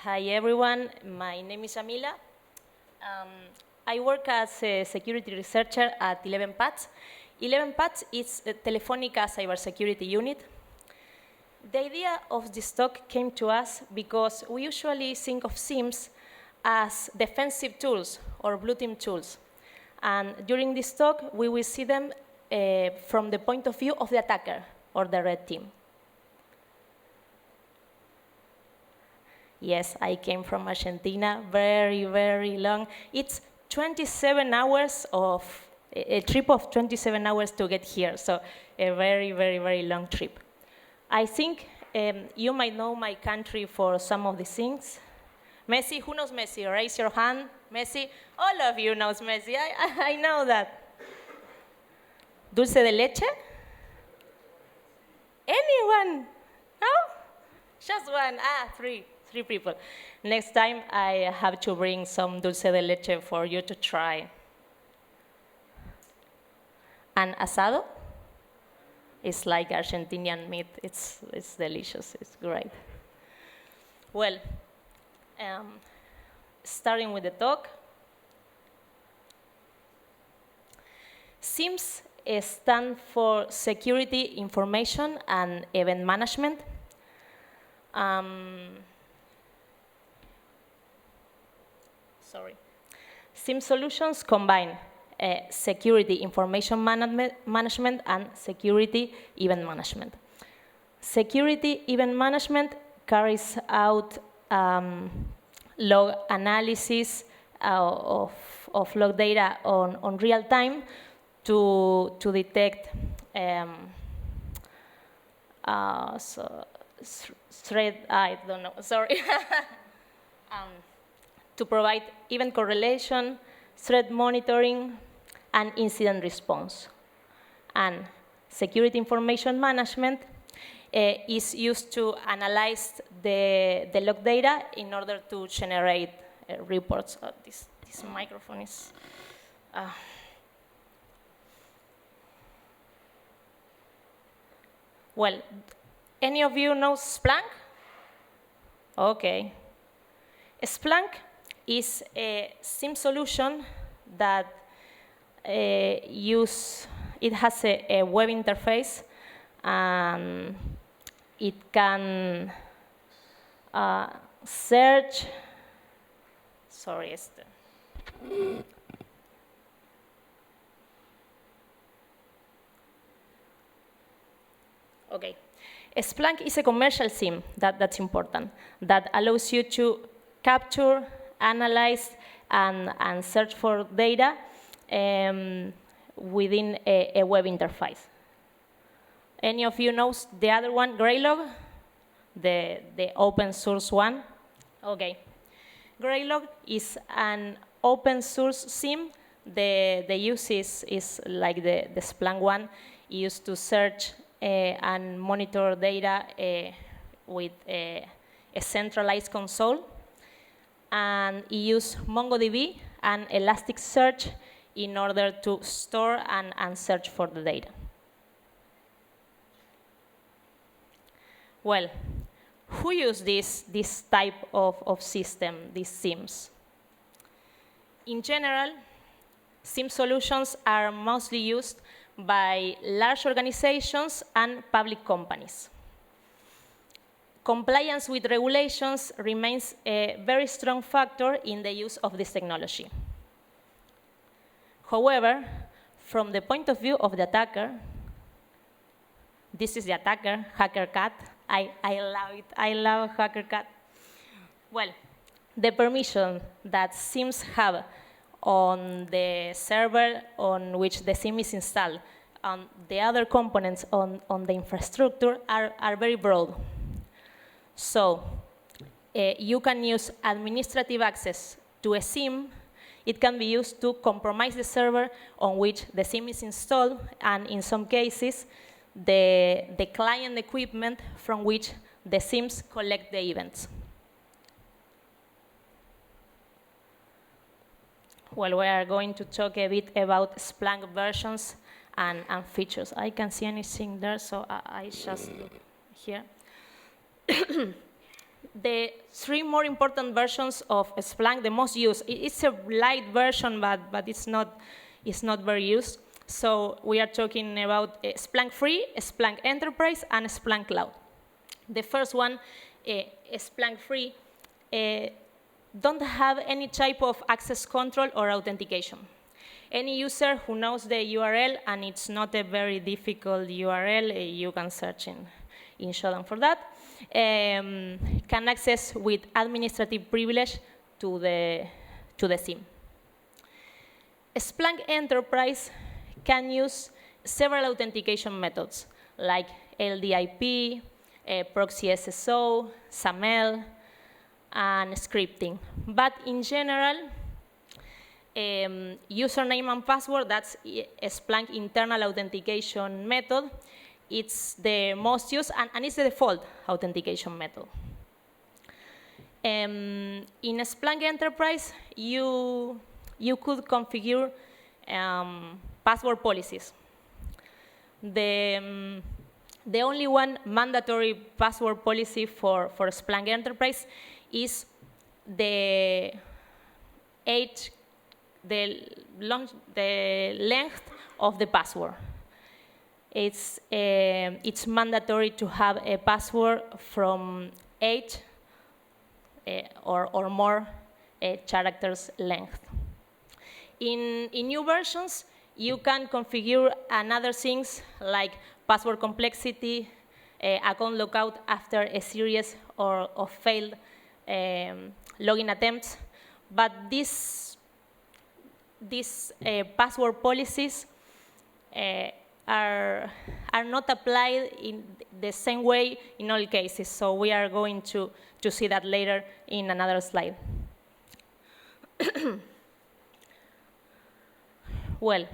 Hi everyone, my name is Yamila. I work as a security researcher at 11PATS. 11PATS is a Telefonica cybersecurity unit. The idea of this talk came to us because we usually think of SIEMs as defensive tools or blue team tools. And during this talk, we will see them from the point of view of the attacker or the red team. Yes, I came from Argentina, very, very long. It's 27 hours of, a trip of 27 hours to get here, so a very, very, very long trip. I think you might know my country for some of the things. Messi, who knows Messi? Raise your hand. Messi, all of you knows Messi, I know that. Dulce de leche? Anyone? No? Just one, three people. Next time, I have to bring some dulce de leche for you to try. And asado? It's like Argentinian meat. It's delicious, it's great. Well, starting with the talk. SIEMs stand for Security Information and Event Management. SIEM solutions combine security information management and security event management. Security event management carries out log analysis of log data on real time to detect threat, I don't know, sorry. To provide event correlation, threat monitoring, and incident response. And security information management is used to analyze the log data in order to generate reports. Oh, this microphone is... Well, any of you know SPLUNK? Okay. SPLUNK is a SIEM solution that it has a web interface, and it can search, Okay. SPLUNK is a commercial SIEM, that's important, that allows you to capture, analyze, and search for data within a web interface. Any of you knows the other one, GRAYLOG, the open source one? Okay. GRAYLOG is an open source SIEM. The use is like the SPLUNK one, used to search and monitor data with a centralized console. And it uses MongoDB and Elasticsearch in order to store and search for the data. Well, who use this type of system, these SIEMs? In general, SIEM solutions are mostly used by large organizations and public companies. Compliance with regulations remains a very strong factor in the use of this technology. However, from the point of view of the attacker, this is the attacker, HackerCat. I love it, I love HackerCat. Well, the permission that SIEMs have on the server on which the SIEM is installed and the other components on the infrastructure are very broad. So you can use administrative access to a SIEM. It can be used to compromise the server on which the SIEM is installed, and in some cases, the client equipment from which the SIEMs collect the events. Well, we are going to talk a bit about SPLUNK versions and features. I can't see anything there, so I just look here. the 3 more important versions of Splunk, the most used. It's a light version, but it's not very used. So we are talking about Splunk Free, Splunk Enterprise, and Splunk Cloud. The first one, Splunk Free, don't have any type of access control or authentication. Any user who knows the URL, and it's not a very difficult URL, you can search in Shodan for that, can access with administrative privilege to the SIEM. Splunk Enterprise can use several authentication methods, like LDIP, proxy SSO, SAML, and scripting. But in general, username and password, that's a Splunk internal authentication method. It's the most used, and it's the default authentication method. In Splunk Enterprise, you could configure password policies. The only one mandatory password policy for Splunk Enterprise is the length of the password. It's mandatory to have a password from 8 or more characters length. In new versions, you can configure another things like password complexity, account lockout after a series of failed login attempts. But these password policies are not applied in the same way in all cases. So we are going to see that later in another slide. Well,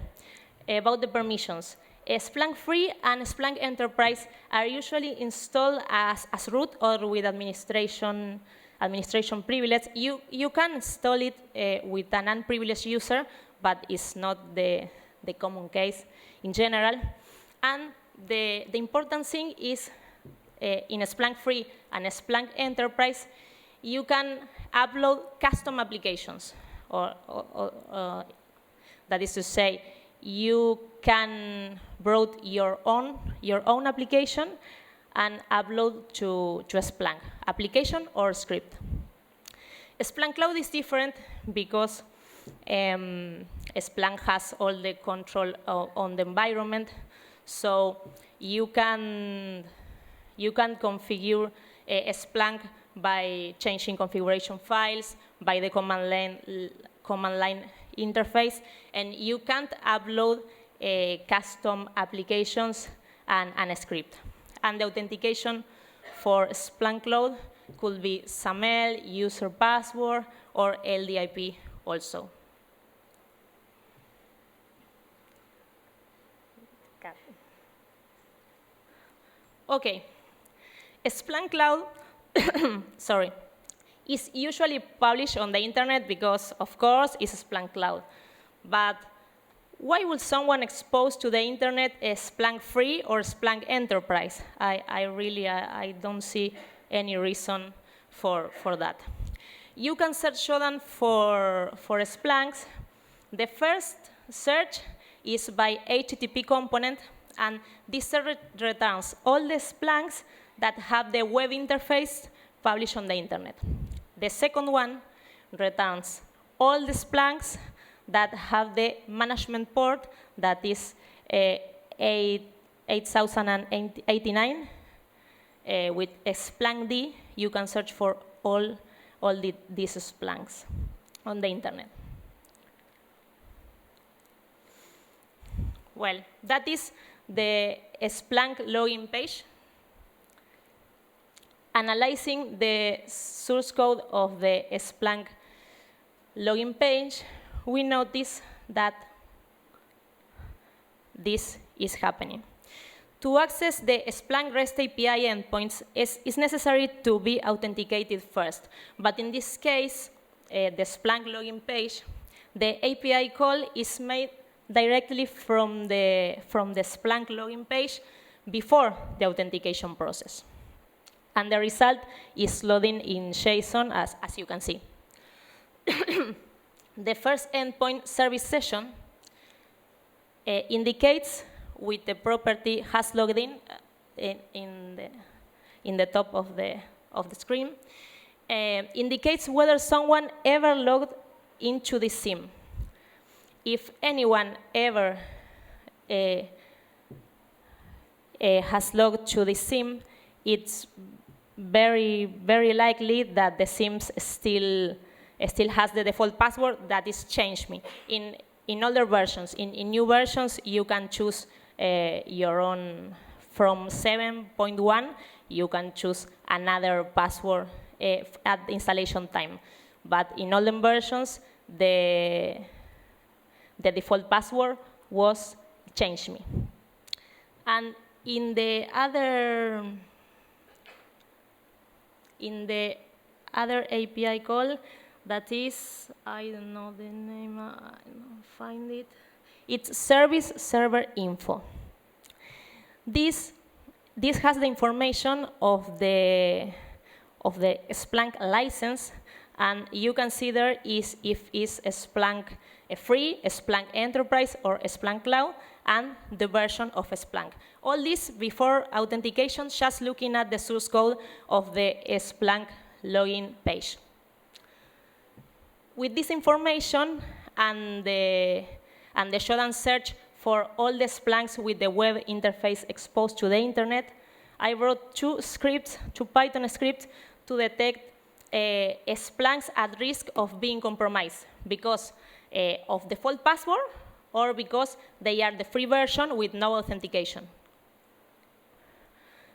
about the permissions. Splunk Free and Splunk Enterprise are usually installed as root or with administration privilege. You can install it with an unprivileged user, but it's not the common case in general. And the important thing is in Splunk Free and Splunk Enterprise, you can upload custom applications, or that is to say, you can bring your own application and upload to a Splunk application or script. Splunk Cloud is different because Splunk has all the control on the environment, so you can configure Splunk by changing configuration files, by the command line interface, and you can't upload custom applications and a script. And the authentication for Splunk Cloud could be SAML, user password, or LDIP also. Okay, Splunk Cloud, sorry, is usually published on the internet because, of course, it's Splunk Cloud. But why would someone expose to the internet a Splunk Free or Splunk Enterprise? I don't see any reason for that. You can search Shodan for Splunks. The first search is by HTTP component, and this search returns all the Splunks that have the web interface published on the internet. The second one returns all the Splunks that have the management port, that is 8089. With Splunk D, you can search for all these Splunks on the internet. Well, that is the Splunk login page. Analyzing the source code of the Splunk login page, we notice that this is happening. To access the Splunk REST API endpoints, it's necessary to be authenticated first. But in this case, the Splunk login page, the API call is made directly from the Splunk login page before the authentication process. And the result is loading in JSON, as you can see. The first endpoint service session indicates with the property has logged in the top of the screen, indicates whether someone ever logged into the SIEM. If anyone ever has logged to the SIEM, it's very, very likely that the SIEM still has the default password that is changed me. In older versions, in new versions, you can choose your own. From 7.1, you can choose another password at installation time. But in older versions, the default password was changed me. And in the other API call, that is, I don't know the name, I don't find it. It's service server info. This has the information of the SPLUNK license, and you can see there is if it's a SPLUNK free, a SPLUNK enterprise, or a SPLUNK cloud, and the version of SPLUNK. All this before authentication, just looking at the source code of the SPLUNK login page. With this information and the showdown search for all the SPLUNKs with the web interface exposed to the internet, I wrote two Python scripts to detect SPLUNKs at risk of being compromised because of default password or because they are the free version with no authentication.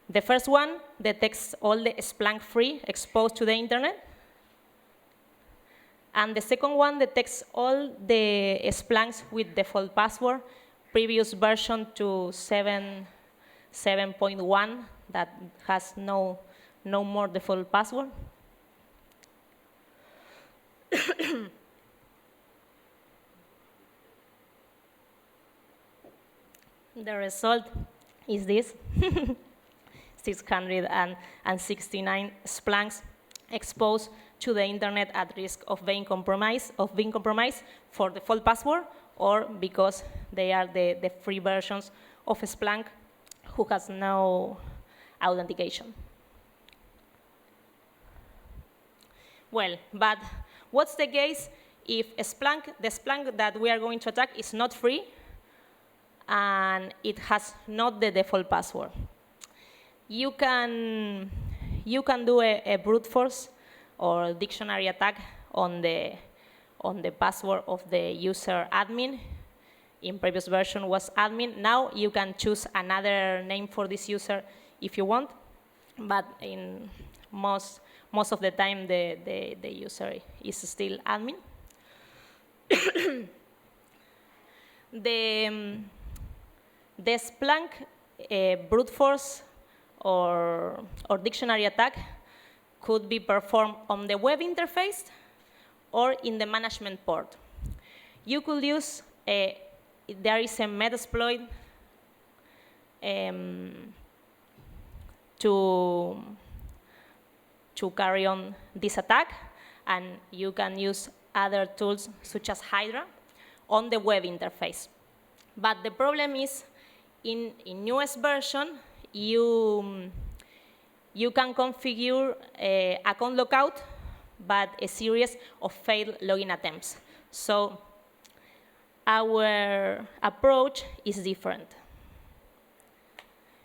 The first one detects all the SPLUNK free exposed to the internet. And the second one detects all the SPLUNKs with default password, previous version to 7.1 that has no more default password. The result is this: 669 SPLUNKs exposed to the internet at risk of being compromised for default password or because they are the free versions of SPLUNK who has no authentication. Well, but what's the case if the SPLUNK that we are going to attack is not free and it has not the default password? You can do a brute force or dictionary attack on the password of the user admin. In previous version was admin. Now you can choose another name for this user if you want, but in most of the time the user is still admin. The SPLUNK brute force or dictionary attack could be performed on the web interface or in the management port. You could use, there is a Metasploit to carry on this attack, and you can use other tools such as Hydra on the web interface. But the problem is, in newest version, you can configure account lockout, but a series of failed login attempts. So our approach is different.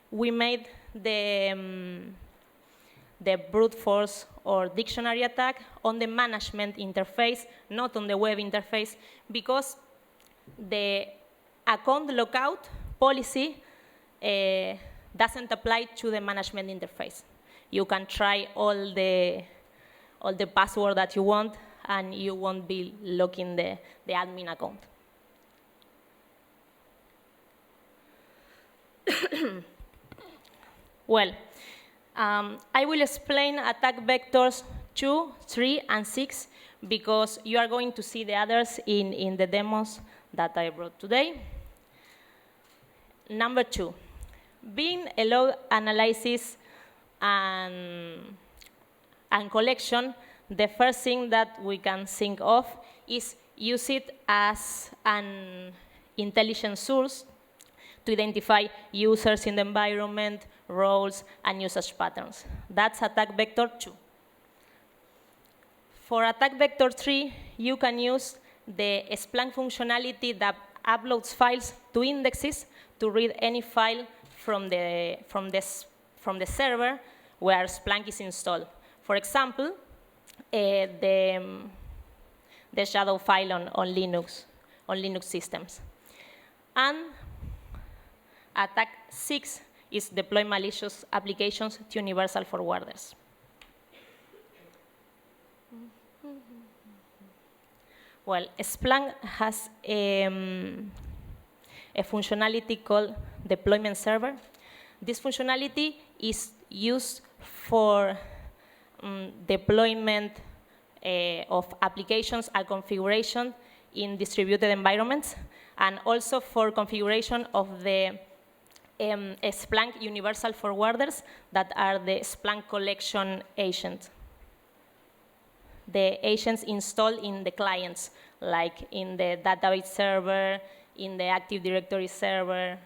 We made the brute force or dictionary attack on the management interface, not on the web interface, because the account lockout policy doesn't apply to the management interface. You can try all the password that you want, and you won't be locking the admin account. Well, I will explain attack vectors 2, 3, and 6 because you are going to see the others in the demos that I brought today. Number 2, being a log analysis and collection, the first thing that we can think of is use it as an intelligence source to identify users in the environment, roles, and usage patterns. That's attack vector 2. For attack vector 3, you can use the SPLUNK functionality that uploads files to indexes to read any file from the server where SPLUNK is installed. For example, the shadow file on Linux systems. And attack 6 is deploy malicious applications to universal forwarders. Well, SPLUNK has a functionality called deployment server. This functionality is used for deployment of applications and configuration in distributed environments, and also for configuration of the SPLUNK universal forwarders that are the SPLUNK collection agents. The agents installed in the clients, like in the database server, in the Active Directory server,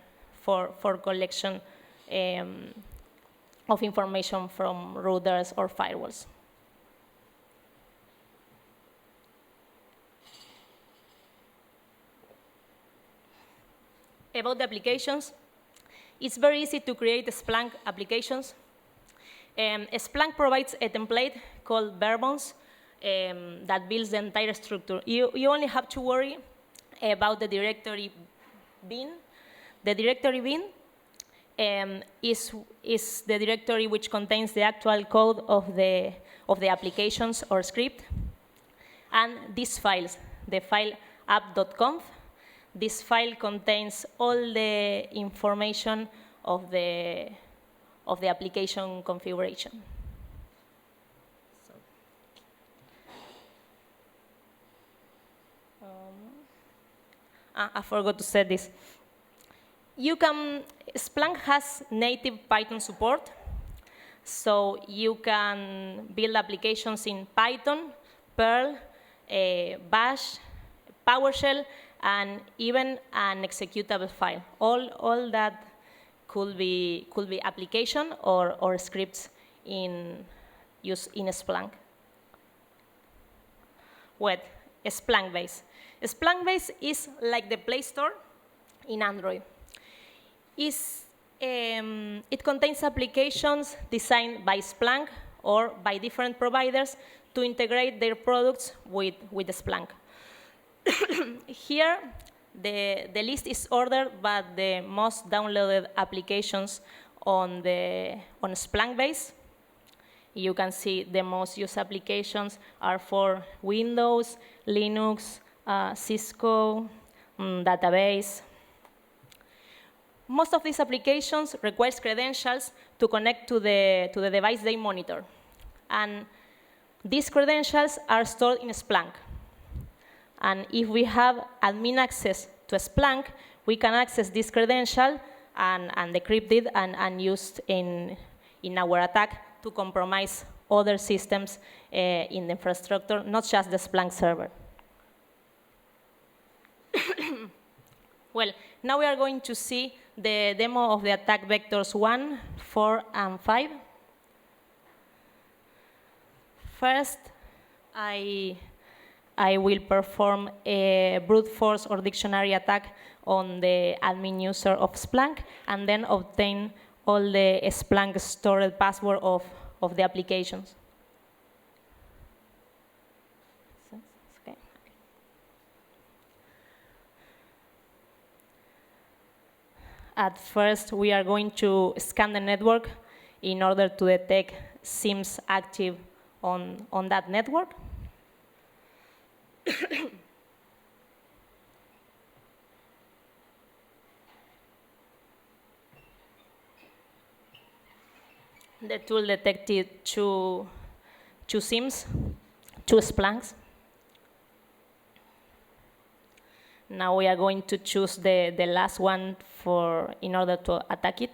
for collection of information from routers or firewalls. About the applications, it's very easy to create SPLUNK applications. SPLUNK provides a template called barebones that builds the entire structure. You only have to worry about the directory bin. The directory bin is the directory which contains the actual code of the applications or script. And these files, the file app.conf, this file contains all the information of the application configuration. I forgot to say this. SPLUNK has native Python support, so you can build applications in Python, Perl, Bash, PowerShell, and even an executable file. All that could be application or scripts used in SPLUNK. Well, SPLUNK base. SPLUNK base is like the Play Store in Android. It contains applications designed by SPLUNK or by different providers to integrate their products with SPLUNK. Here, the list is ordered by the most downloaded applications on SPLUNK base. You can see the most used applications are for Windows, Linux, Cisco, database. Most of these applications require credentials to connect to the device they monitor. And these credentials are stored in SPLUNK. And if we have admin access to SPLUNK, we can access this credential and decrypt it and use in our attack to compromise other systems in the infrastructure, not just the SPLUNK server. Well, now we are going to see the demo of the attack vectors 1, 4, and 5. First, I will perform a brute force or dictionary attack on the admin user of SPLUNK, and then obtain all the SPLUNK stored password of the applications. Okay. At first, we are going to scan the network in order to detect SIEMs active on that network. The tool detected two SIEMs, two SPLUNKs. Now we are going to choose the last one in order to attack it.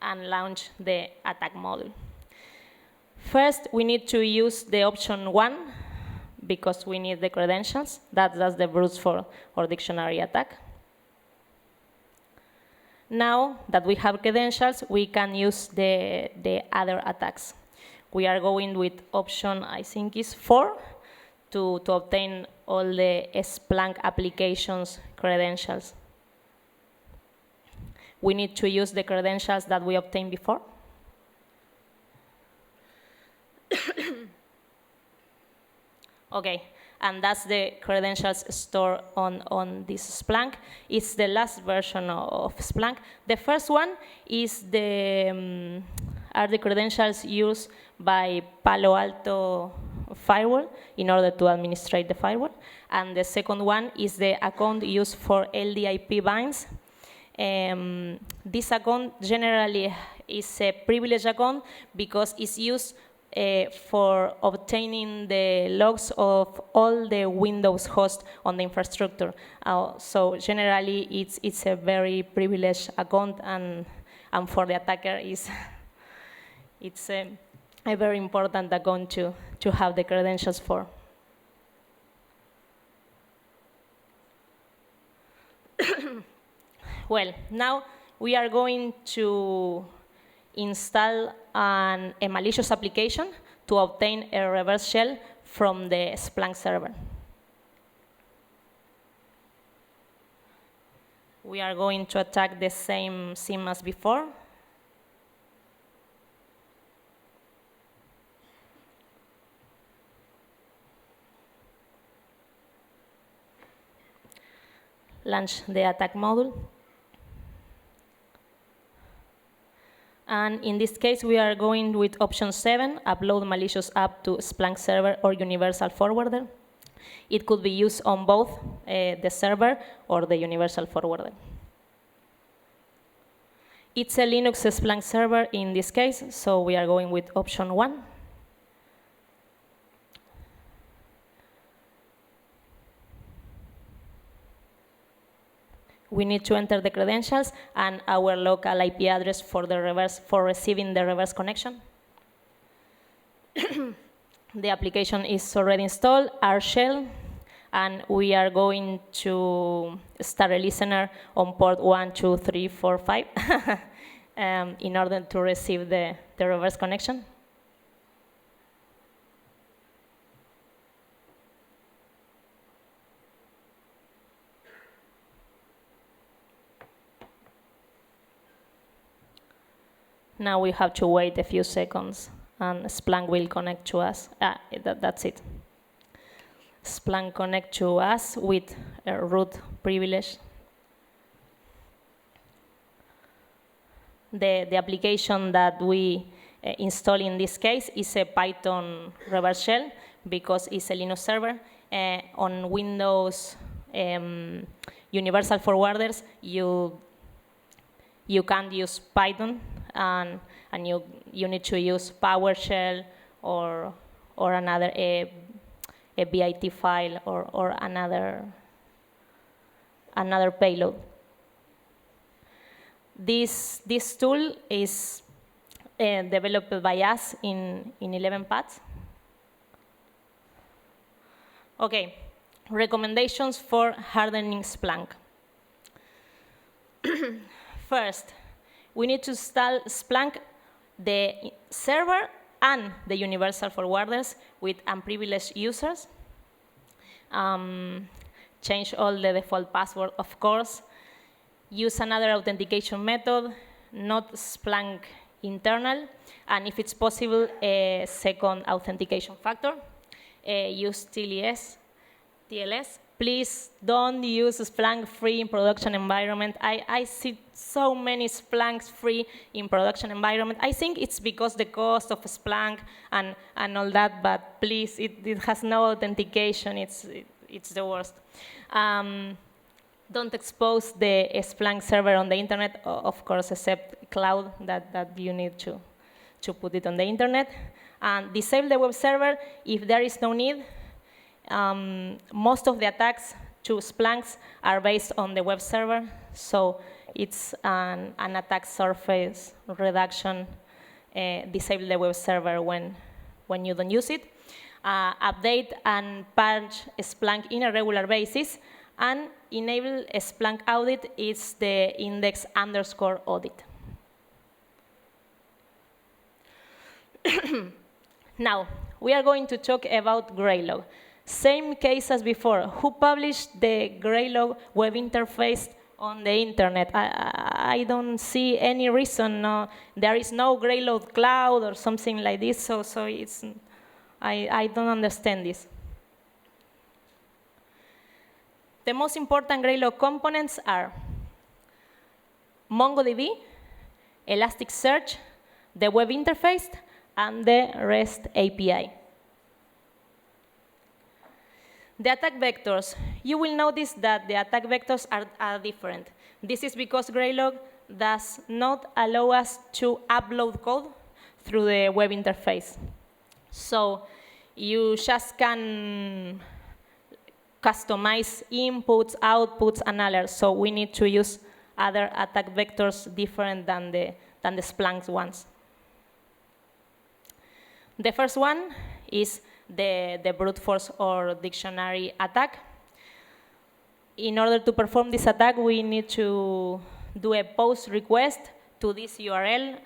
and launch the attack module. First, we need to use the option 1 because we need the credentials. That's the brute force or dictionary attack. Now that we have credentials, we can use the other attacks. We are going with option, I think is 4, to obtain all the SPLUNK applications credentials. We need to use the credentials that we obtained before. Okay, and that's the credentials stored on this SPLUNK. It's the last version of SPLUNK. The first one is are the credentials used by Palo Alto firewall in order to administrate the firewall. And the second one is the account used for LDIP binds. This account generally is a privileged account because it's used for obtaining the logs of all the Windows hosts on the infrastructure. So generally, it's a very privileged account, and for the attacker, it's a very important account to have the credentials for. Well, now we are going to install a malicious application to obtain a reverse shell from the SPLUNK server. We are going to attack the same SIEM as before. Launch the attack module. And in this case, we are going with option 7, upload malicious app to SPLUNK server or universal forwarder. It could be used on both the server or the universal forwarder. It's a Linux SPLUNK server in this case, so we are going with option 1. We need to enter the credentials and our local IP address for receiving the reverse connection. The application is already installed, our shell, and we are going to start a listener on port 1, 2, 3, 4, 5 in order to receive the reverse connection. Now we have to wait a few seconds, and SPLUNK will connect to us. That's it. SPLUNK connect to us with a root privilege. The application that we install in this case is a Python reverse shell because it's a Linux server. On Windows universal forwarders, you can't use Python, and you need to use PowerShell or another a BIT file or another payload. This tool is developed by us in 11 paths. Okay, recommendations for hardening SPLUNK. First, we need to install SPLUNK, the server and the universal forwarders with unprivileged users. Change all the default password, of course. Use another authentication method, not SPLUNK internal, and if it's possible, a second authentication factor. Use TLS. Please don't use Splunk free in production environment. I see so many Splunks free in production environment. I think it's because the cost of Splunk and all that, but please, it has no authentication. It's the worst. Don't expose the Splunk server on the internet, of course, except cloud that you need to put it on the internet. And disable the web server if there is no need. Most of the attacks to Splunks are based on the web server, so it's an attack surface reduction, disable the web server when you don't use it, update and patch SPLUNK in a regular basis, and enable a SPLUNK audit is the index_audit. Now, we are going to talk about GRAYLOG. Same case as before. Who published the GRAYLOG web interface on the internet? I don't see any reason. No, there is no GRAYLOG cloud or something like this, so it's, I don't understand this. The most important GRAYLOG components are MongoDB, Elasticsearch, the web interface, and the REST API. The attack vectors. You will notice that the attack vectors are different. This is because GRAYLOG does not allow us to upload code through the web interface. So you just can customize inputs, outputs, and alerts. So we need to use other attack vectors different than the SPLUNK ones. The first one is the brute force or dictionary attack. In order to perform this attack, we need to do a post request to this URL,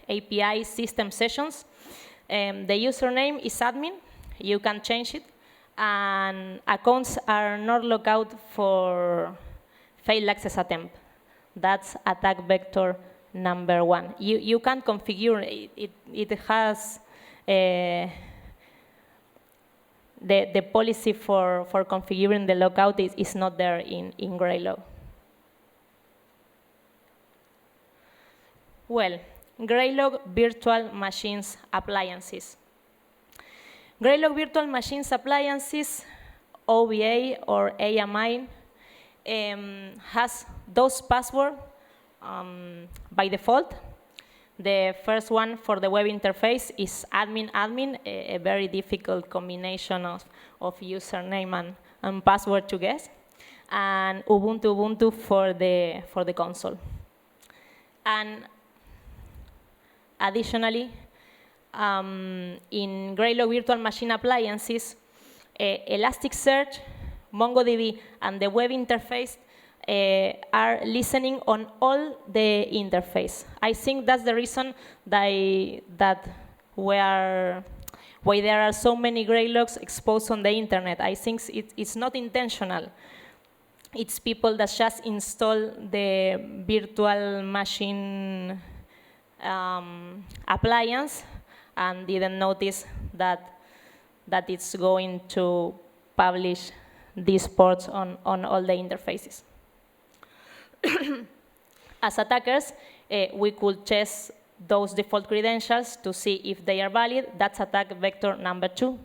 API system sessions. The username is admin. You can change it. And accounts are not logged out for failed access attempt. That's attack vector number one. You can configure it. It has the policy for configuring the logout is not there in GRAYLOG. Well, GRAYLOG virtual machines appliances. GRAYLOG virtual machines appliances, OVA or AMI, has those passwords by default. The first one for the web interface is admin, a very difficult combination of username and password to guess, and Ubuntu for the console. And additionally, in GRAYLOG virtual machine appliances, Elasticsearch, MongoDB, and the web interface are listening on all the interface. I think that's the reason why there are so many GRAYLOGs exposed on the internet. I think it's not intentional. It's people that just install the virtual machine appliance and didn't notice that it's going to publish these ports on all the interfaces. As attackers, we could test those default credentials to see if they are valid. That's attack vector number 2.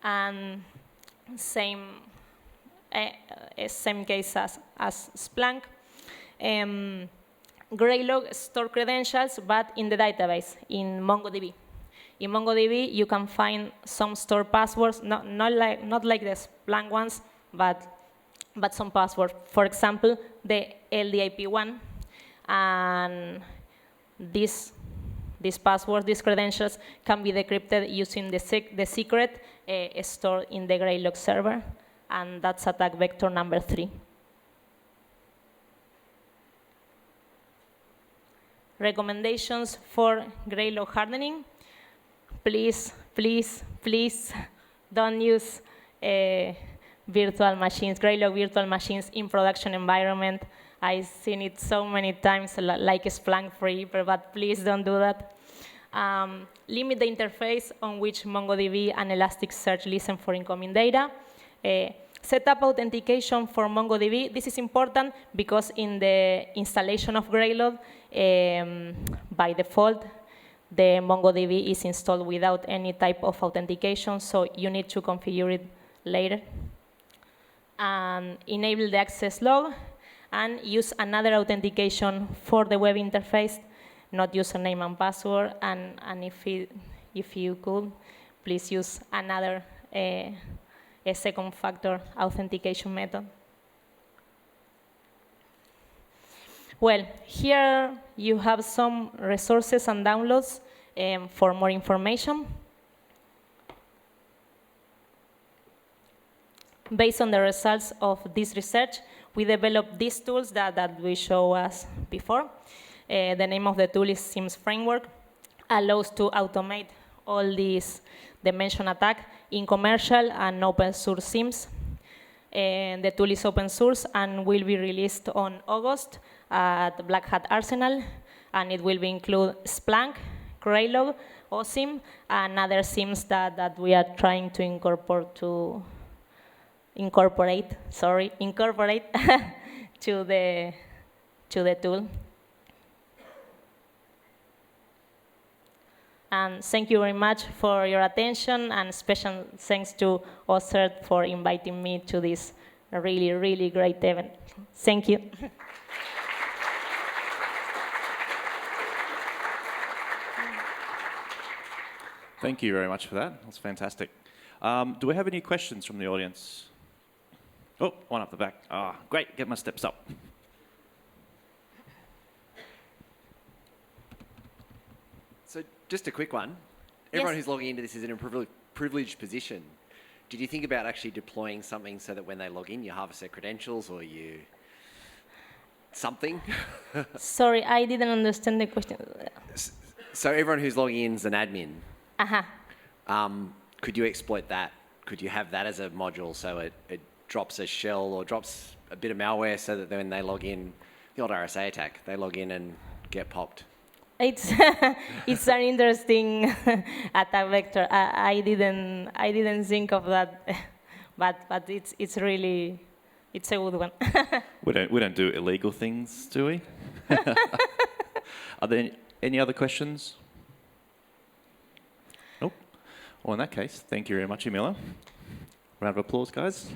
And same case as SPLUNK. GRAYLOG store credentials, but in the database, in MongoDB. In MongoDB, you can find some stored passwords, not like the SPLUNK ones, but some passwords. For example, the LDIP one, and these passwords, these credentials, can be decrypted using the secret stored in the GRAYLOG server, and that's attack vector number 3. Recommendations for GRAYLOG hardening. Please don't use virtual machines, GRAYLOG virtual machines in production environment. I've seen it so many times, like SPLUNK for Hyper, but please don't do that. Limit the interface on which MongoDB and Elasticsearch listen for incoming data. Set up authentication for MongoDB. This is important because in the installation of GRAYLOG, by default, the MongoDB is installed without any type of authentication, so you need to configure it later. And enable the access log, and use another authentication for the web interface, not username and password, and if you could, please use another a second factor authentication method. Well, here you have some resources and downloads for more information. Based on the results of this research, we developed these tools that we show us before. The name of the tool is SIEMs Framework, allows to automate all these dimension attack in commercial and open source SIEMs. And the tool is open source and will be released on August at Black Hat Arsenal, and it will be include SPLUNK, GRAYLOG, OSIM, and other SIEMs that we are trying to incorporate to the tool. And thank you very much for your attention, and special thanks to AusCERT for inviting me to this really, really great event. Thank you. Thank you very much for that. That's fantastic. Do we have any questions from the audience? Oh, one up the back. Ah, great. Get my steps up. So just a quick one. Everyone who's logging into this is in a privileged position. Did you think about actually deploying something so that when they log in, you harvest their credentials, or you something? Sorry, I didn't understand the question. So everyone who's logging in is an admin. Uh-huh. Could you exploit that? Could you have that as a module so it drops a shell or drops a bit of malware so that when they log in, the old RSA attack, they log in and get popped? It's it's an interesting attack vector. I didn't think of that, but it's really a good one. We don't do illegal things, do we? Are there any other questions? Nope. Well, in that case, thank you very much, Yamila. Round of applause, guys.